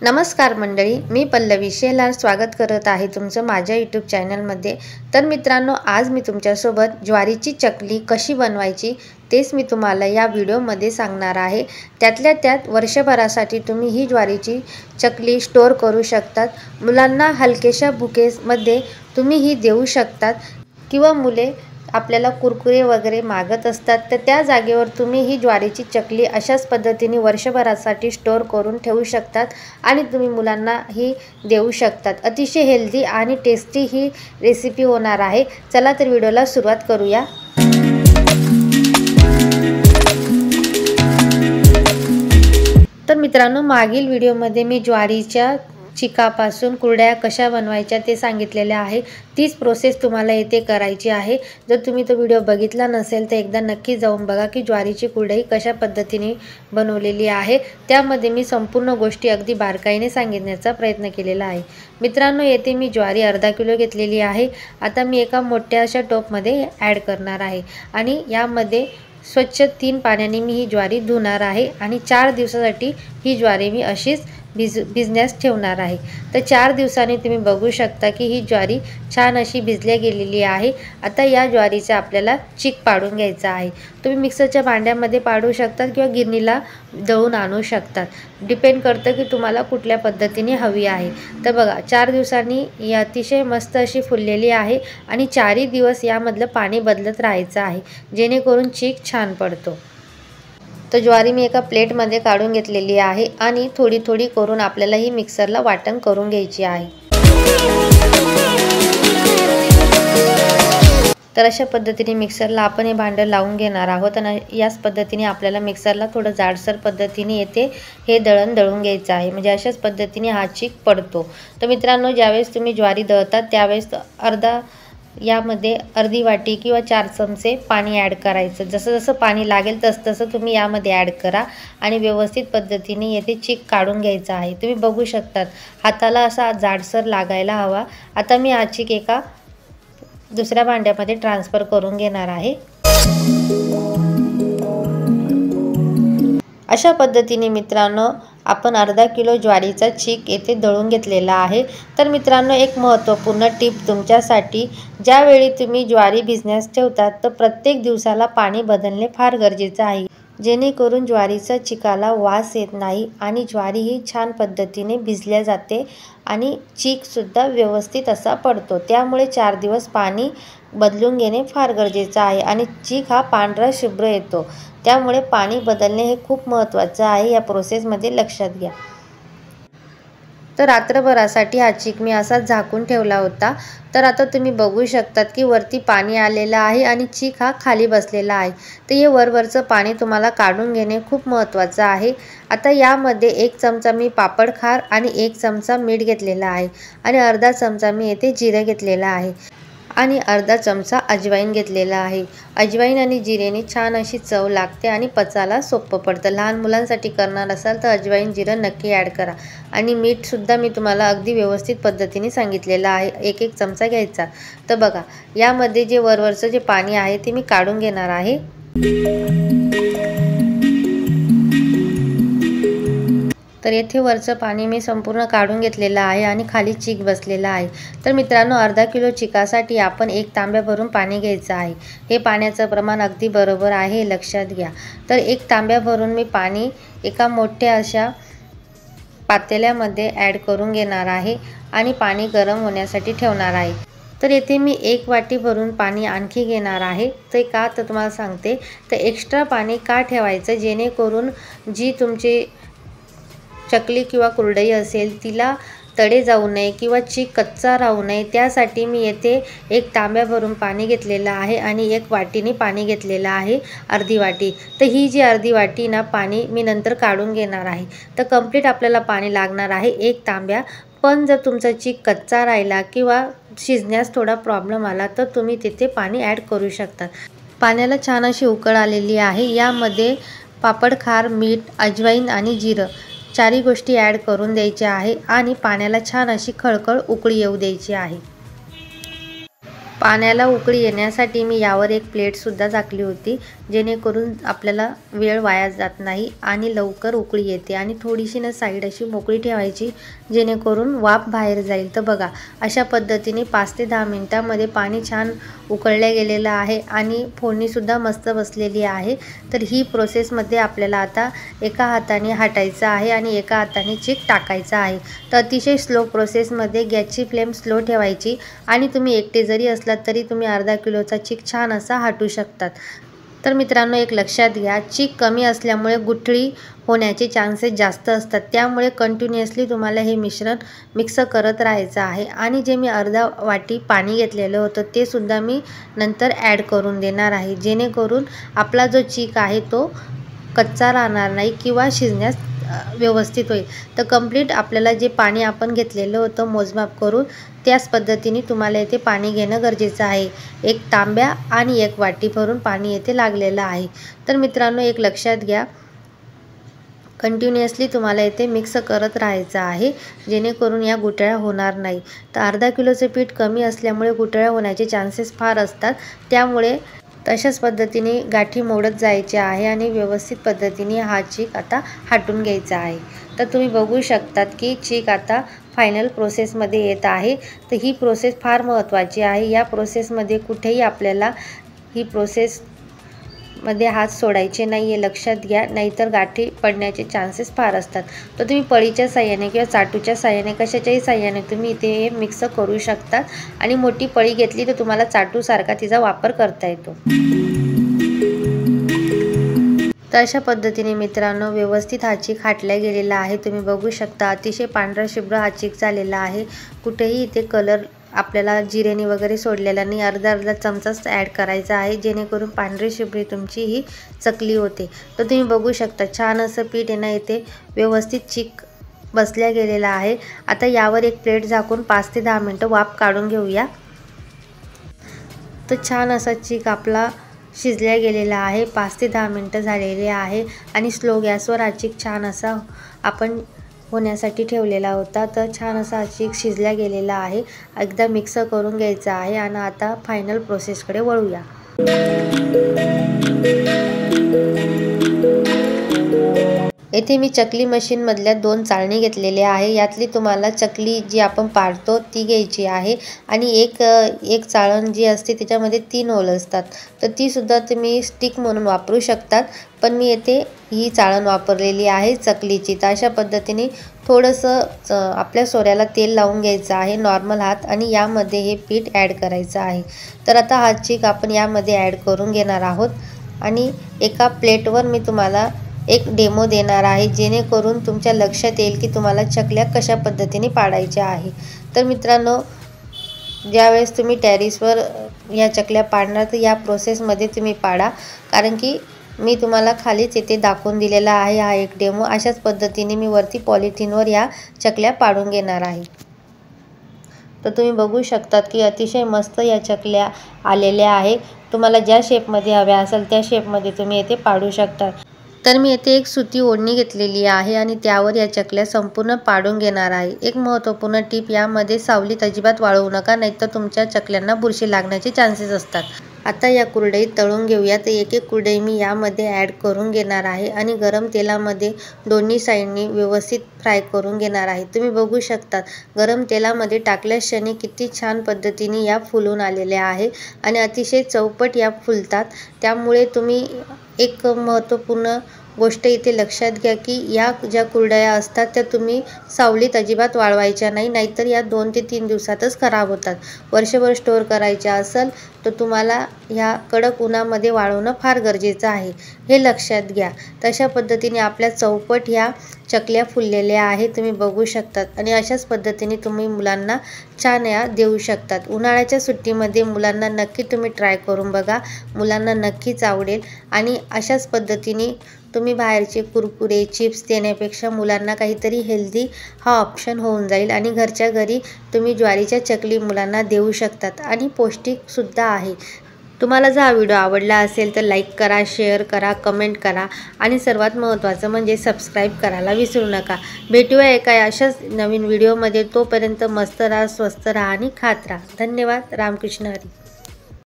नमस्कार मंडळी, मी पल्लवी शेलार स्वागत करत आहे तुमचं माझ्या यूट्यूब चॅनलमध्ये। तर मित्रांनो, आज मी तुमच्यासोबत ज्वारीची चकली कशी बनवायची तेच मी तुम्हाला या व्हिडिओमध्ये सांगणार आहे। त्यातल्या त्यात वर्षभरासाठी तुम्ही ही ज्वारीची चकली स्टोअर करू शकतात। मुलांना हलकेशा भुकेमध्ये तुम्ही ही देऊ शकतात किंवा मुले आपल्याला कुरकुरे वगैरे मागत असतात, तर त्या जागेवर तुम्ही ही ज्वारीची चकली अशाच पद्धतीने वर्षभरासाठी स्टोअर करून ठेवू शकतात आणि तुम्ही मुलांना ही देऊ शकतात। अतिशय हेल्दी आणि टेस्टी ही रेसिपी होणार आहे। चला तर व्हिडिओला सुरुवात करूया। तर मित्रांनो, मागील व्हिडिओमध्ये मी ज्वारीच्या चिकापासून कुरड्या कशा बनवायच्या ते सांगितलेले आहे। तीच प्रोसेस तुम्हाला येथे करायची आहे। जर तुम्ही तो व्हिडिओ बघितला नसेल तर एकदा नक्की जाऊन बघा की ज्वारीची कुरडई कशा पद्धतीने बनवलेली आहे। त्यामध्ये मी संपूर्ण गोष्टी अगदी बारकाईने सांगण्याचा प्रयत्न केलेला आहे। मित्रांनो, येथे मी ज्वारी अर्धा किलो घेतलेली आहे। आता मी एका मोठ्या अशा टोपमध्ये ॲड करणार आहे आणि यामध्ये स्वच्छ 3 पाण्याने मी ही ज्वारी धुणार आहे आणि 4 दिवसासाठी ही ज्वारी मी अशीच भिजण्यास ठेवणार आहे। तर 4 दिवसांनी तुम्ही बघू शकता की ही ज्वारी छान अशी भिजल्या गेलेली आहे। आता या ज्वारीचा आपल्याला चीक पाडून घ्यायचा आहे। तुम्ही मिक्सरच्या भांड्यामध्ये पाडू शकतात किंवा गिरणीला दळून आणू शकतात, डिपेंड करतं की तुम्हाला कुठल्या पद्धतीने हवी आहे। तर बघा, 4 दिवसांनी ही अतिशय मस्त अशी फुललेली आहे आणि 4ही दिवस यामधलं पाणी बदलत राहायचं आहे, जेणेकरून चीक छान पडतो। तर ज्वारी मी एका प्लेटमध्ये काढून घेतलेली आहे आणि थोडी थोडी करून आपल्याला ही मिक्सरला वाटण करून घ्यायची आहे। तर अशा पद्धतीने मिक्सरला आपण हे भांडं लावून घेणार आहोत आणि याच पद्धतीने आपल्याला मिक्सरला थोडं जाडसर पद्धतीने येते हे दळण दळून घ्यायचं आहे, म्हणजे अशाच पद्धतीने हा चीक पडतो। तर मित्रांनो, ज्यावेळेस तुम्ही ज्वारी दळतात त्यावेळेस यामध्ये अर्धी वाटी किंवा 4 चमचे पाणी ॲड करायचं। जसं जसं पाणी लागेल तसं तुम्ही यामध्ये ॲड करा आणि व्यवस्थित पद्धतीने येथे चीक काढून घ्यायचा आहे। तुम्ही बघू शकतात हाताला असा जाडसर लागायला हवा। आता मी हा चीक एका दुसऱ्या भांड्यामध्ये ट्रान्सफर करून घेणार आहे। अशा पद्धतीने मित्रांनो, आपण अर्धा किलो ज्वारीचा चीक येथे दळून घेतलेला आहे। तर मित्रांनो, एक महत्त्वपूर्ण टिप तुमच्यासाठी, ज्यावेळी तुम्ही ज्वारी भिजण्यास ठेवतात तर प्रत्येक दिवसाला पाणी बदलणे फार गरजेचं आहे, जेणेकरून ज्वारीचा चिकाला वास येत नाही आणि ज्वारी ही छान पद्धतीने भिजल्या जाते आणि चीकसुद्धा व्यवस्थित असा पडतो। त्यामुळे 4 दिवस पाणी बदलून घेणे फार गरजेचं आहे आणि चीक हा पांढरा शुभ्र येतो। त्यामुळे पाणी बदलणे हे खूप महत्त्वाचं आहे, या प्रोसेसमध्ये लक्षात घ्या। तर रात्रभरासाठी हा चीक मी असाच झाकून ठेवला होता। तर आता तुम्ही बघू शकतात की वरती पाणी आलेलं आहे आणि चीक हा खाली बसलेला आहे। तर हे वरवरचं पाणी तुम्हाला काढून घेणे खूप महत्त्वाचं आहे। आता यामध्ये 1 चमचा मी पापड खार आणि 1 चमचा मीठ घेतलेला आहे आणि अर्धा चमचा मी येथे जिरं घेतलेला आहे आणि अर्धा चमचा अजवाईन घेतलेला आहे। अजवाईन आणि जिरेने छान अशी चव लागते आणि पचायला सोपं पडतं। लहान मुलांसाठी करणार असाल तर अजवाईन जिरं नक्की ॲड करा आणि मीठसुद्धा मी तुम्हाला अगदी व्यवस्थित पद्धतीने सांगितलेलं आहे, 1-1 चमचा घ्यायचा। तर बघा, यामध्ये जे वरवरचं जे पाणी आहे ते मी काढून घेणार आहे। तर येथे वरचं पाणी मी संपूर्ण काढून घेतलेलं आहे आणि खाली चीक बसलेला आहे। तर मित्रांनो, अर्धा किलो चिकासाठी आपण 1 तांब्या भरून पाणी घ्यायचं आहे। हे पाण्याचं प्रमाण अगदी बरोबर आहे, हे लक्षात घ्या। तर 1 तांब्या भरून मी पाणी एका मोठ्या अशा पातेल्यामध्ये ॲड करून घेणार आहे आणि पाणी गरम होण्यासाठी ठेवणार आहे। तर येथे मी 1 वाटी भरून पाणी आणखी घेणार आहे। ते का तर तुम्हाला सांगते, तर एक्स्ट्रा पाणी का ठेवायचं, जेणेकरून जी तुमची चकली किंवा कुरडई असेल तिला तडे जाऊ नये किंवा चीक कच्चा राहू नये, त्यासाठी मी येथे 1 तांब्या भरून पाणी घेतलेलं आहे आणि 1 वाटीने पाणी घेतलेलं आहे, अर्धी वाटी। तर ही जी अर्धी वाटी ना पाणी मी नंतर काढून घेणार आहे। तर कंप्लीट आपल्याला पाणी लागणार आहे 1 तांब्या। पण जर तुमचा चीक कच्चा राहिला किंवा शिजण्यास थोडा प्रॉब्लेम आला तर तुम्ही तिथे पाणी ॲड करू शकता। पाण्याला छान अशी उकळ आलेली आहे। यामध्ये पापड खार, मीठ, अजवाईन आणि जिरं 4ही गोष्टी ॲड करून द्यायच्या आहे आणि पाण्याला छान अशी खळखळ उकळी येऊ द्यायची आहे। पाण्याला उकळी येण्यासाठी मी यावर एक प्लेटसुद्धा टाकली होती, जेणेकरून आपल्याला वेळ वाया जात नाही आणि लवकर उकळी येते। आणि थोडीशी ना साईड अशी मोकळी ठेवायची, जेणेकरून वाफ बाहेर जाईल। तर बघा, अशा पद्धतीने 5 ते 10 मिनिटांमध्ये पाणी छान उकळले गेलेलं आहे आणि फोडणीसुद्धा मस्त बसलेली आहे। तर ही प्रोसेसमध्ये आपल्याला आता एका हाताने हटायचं आहे आणि एका हाताने चीक टाकायचा आहे। तर अतिशय स्लो प्रोसेसमध्ये गॅसची फ्लेम स्लो ठेवायची आणि तुम्ही एकटे जरी असलात तरी तुम्ही अर्धा किलोचा चीक छान असा हटू शकतात। तर मित्रांनो, एक लक्षात घ्या, चीक कमी असल्यामुळे गुठळी होण्याचे चान्सेस जास्त असतात, त्यामुळे कंटिन्युअसली तुम्हाला हे मिश्रण मिक्स करत राहायचं आहे। आणि जे मी अर्धा वाटी पाणी घेतलेलं होतं ते सुद्धा मी नंतर ॲड करून देणार आहे, जेणेकरून आपला जो चीक आहे तो कच्चा राहणार नाही किंवा शिजण्यास व्यवस्थित होईल। तर कंप्लीट आपल्याला जे पाणी आपण घेतलेलं होतं मोजमाप करून, त्याच पद्धतीने तुम्हाला इथे पाणी घेणं गरजेचं आहे। एक तांब्या आणि एक वाटी भरून पाणी येथे लागलेलं आहे। तर मित्रांनो, एक लक्षात घ्या, कंटिन्युअसली तुम्हाला इथे मिक्स करत राहायचं आहे, जेणेकरून या गुठळ्या होणार नाही। तर अर्धा किलोचे पीठ कमी असल्यामुळे गुठळ्या होण्याचे चान्सेस फार असतात, त्यामुळे तशाच पद्धतीने गाठी मोडत जायचे आहे आणि व्यवस्थित पद्धतीने हा चीक आता हटून घ्यायचा आहे। तर तुम्ही बघू शकतात की चीक आता फायनल प्रोसेसमध्ये येत आहे। तर ही प्रोसेस फार महत्त्वाची आहे। या प्रोसेसमध्ये कुठेही आपल्याला ही प्रोसेसमध्ये हात सोडायचे नाही आहे, लक्षात घ्या, नाहीतर गाठी पडण्याचे चान्सेस फार असतात। तर तुम्ही पळीच्या साह्याने किंवा चाटूच्या साह्याने कशाच्याही साह्याने तुम्ही इथे हे मिक्स करू शकता आणि मोठी पळी घेतली तर तुम्हाला चाटूसारखा तिचा वापर करता येतो। तर अशा पद्धतीने मित्रांनो व्यवस्थित हा चीक हाटला गेलेला आहे। तुम्ही बघू शकता अतिशय पांढरा शुभ्र हा चीक झालेला आहे। कुठेही इथे कलर आपल्याला जिरेने वगैरे सोडलेला नाही। अर्धा अर्धा चमचाच ॲड करायचा आहे, जेणेकरून पांढरी शुभ्री तुमची ही चकली होते। तर तुम्ही बघू शकता छान असं पीठ आहे ना इथे व्यवस्थित चीक बसल्या गेलेला आहे। आता यावर एक प्लेट झाकून 5 ते 10 मिनिटं वाफ काढून घेऊया। तर छान असा चीक आपला शिजल्या गेलेला आहे। 5 ते 10 मिनिटं झालेले आहे आणि स्लो गॅसवर हा चीक छान असा आपण होण्यासाठी ठेवलेला होता। तर छान असा चीक शिजल्या गेलेला आहे। एकदा मिक्स करून घ्यायचा आहे आणि आता फायनल प्रोसेसकडे वळूया। येथे मी चकली मशीनमधल्या 2 चाळणी घेतलेल्या आहे। यातली तुम्हाला चकली जी आपण पाडतो ती घ्यायची आहे आणि एक चाळण जी असते त्याच्यामध्ये 3 होल असतात, तर ती सुद्धा तुम्ही स्टिक म्हणून वापरू शकतात, पण मी येथे ही चाळण वापरलेली आहे चकलीची। तर अशा पद्धतीने थोडंसं आपल्या सोऱ्याला तेल लावून घ्यायचं आहे नॉर्मल हात आणि यामध्ये हे पीठ ॲड करायचं आहे। तर आता हा चीक आपण यामध्ये ॲड करून घेणार आहोत आणि एका प्लेटवर मी तुम्हाला एक डेमो देणार आहे, जेणेकरून तुमच्या लक्षात येईल की तुम्हाला चकल्या कशा पद्धतीने पाडायच्या आहे। तर मित्रांनो, ज्यावेळेस तुम्ही टेरेसवर या चकल्या पाडणार तर या प्रोसेसमध्ये तुम्ही पाडा, कारण की मी तुम्हाला खालीच येथे दाखवून दिलेला आहे हा एक डेमो। अशाच पद्धतीने मी वरती पॉलिथिनवर या चकल्या पाडून घेणार आहे। तर तुम्ही बघू शकतात की अतिशय मस्त या चकल्या आलेल्या आहे। तुम्हाला ज्या शेपमध्ये हव्या असेल त्या शेपमध्ये तुम्ही येथे पाडू शकता। तर मी येथे एक सुती ओढणी घेतलेली आहे आणि त्यावर या चकल्या संपूर्ण पाडून घेणार आहे। एक महत्त्वपूर्ण टिप, यामध्ये सावलीत अजिबात वाळवू नका, नाहीतर तुमच्या चकल्यांना बुरशी लागण्याचे चान्सेस असतात। आता या कुरडई तळून घेऊया। तर एक एक कुरडई मी यामध्ये ॲड करून घेणार आहे आणि गरम तेलामध्ये दोन्ही साईडनी व्यवस्थित फ्राय करून घेणार आहे। तुम्ही बघू शकता गरम तेलामध्ये टाकल्यास क्षणी किती छान पद्धतीने या फुलून आलेल्या आहे आणि अतिशय चौपट या फुलतात। त्यामुळे तुम्ही एक महत्त्वपूर्ण गोष्ट इथे लक्षात घ्या की या ज्या कुरडया असतात त्या तुम्ही सावलीत अजिबात वाळवायच्या नाही, नाहीतर या 2 ते 3 दिवसातच खराब होतात। वर्षभर स्टोअर करायच्या असेल तर तुम्हाला ह्या कडक उन्हामध्ये वाळवणं फार गरजेचं आहे, हे लक्षात घ्या। तशा पद्धतीने आपल्या चौपट ह्या चकल्या फुललेल्या आहेत, तुम्ही बघू शकतात आणि अशाच पद्धतीने तुम्ही मुलांना छान या देऊ शकतात। उन्हाळ्याच्या सुट्टीमध्ये मुलांना नक्की तुम्ही ट्राय करून बघा, मुलांना नक्कीच आवडेल। आणि अशाच पद्धतीने तुम्ही बाहेरचे कुरकुरे चिप्स देण्यापेक्षा मुलांना काहीतरी हेल्दी हा ऑप्शन होऊन जाईल आणि घरच्या घरी तुम्ही ज्वारीच्या चकली मुलांना देऊ शकतात आणि पौष्टिकसुद्धा आहे। तुम्हाला जर हा व्हिडिओ आवडला असेल तर लाईक करा, शेअर करा, कमेंट करा आणि सर्वात महत्त्वाचं म्हणजे सबस्क्राईब करायला विसरू नका। भेटूया एका अशाच नवीन व्हिडिओमध्ये, तोपर्यंत मस्त राहा, स्वस्त राहा आणि खात राहा। धन्यवाद। रामकृष्ण हरी।